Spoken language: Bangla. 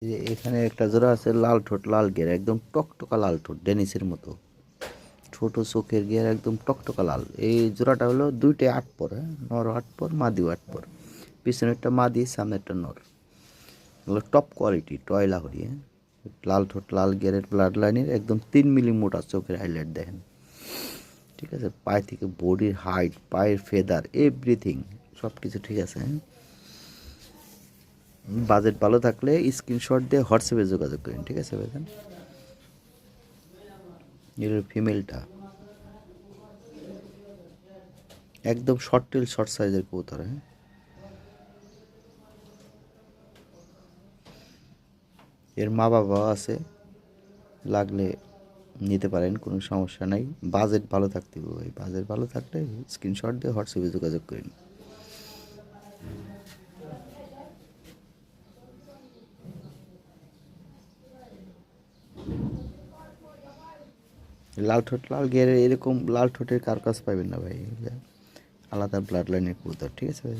যে এখানে একটা জোড়া আছে লাল ঠোঁট লাল গিয়ার একদম টকটকা লাল ঠোঁট ডেনিসের মতো ছোট চোখের গিয়ার একদম টকটকা লাল। এই জোড়াটা হলো দুইটাই 8 পর, হ্যাঁ, নর 8 পর মাদিও 8 পর, পিছনেরটা মাদি সামনেরটা নর। এগুলো টপ কোয়ালিটি টয়লা হরি, হ্যাঁ, লাল ঠোঁট লাল গিয়ারের ব্লাড লাইনের একদম 3 মিলি মোটা চোখের হাইলাইট দেখেন, ঠিক আছে। পায়ে থেকে বডির হাইট পায়ের ফেদার এভরিথিং সব কিছু ঠিক আছে, হ্যাঁ। বাজেট ভালো থাকলে স্ক্রিনশট দিয়ে হোয়াটসঅ্যাপে যোগাযোগ করেন, ঠিক আছে ভাইজান। এর ফিমেলটা একদম শর্ট টেল শর্ট সাইজের কবুতর, হ্যাঁ। এর মা বাবাও আছে, লাগলে নিতে পারেন, কোনো সমস্যা নাই। বাজেট ভালো থাকতে হবে ভাই, বাজেট ভালো থাকলে স্ক্রিনশট দিয়ে হোয়াটসঅ্যাপে যোগাযোগ করেন। লাল ঠোঁট লাল গিয়ারের এরকম লাল ঠোঁটের কার কাছ পাবেন না ভাই, আলাদা ব্লাড লাইনের কবুতর, ঠিক আছে ভাই।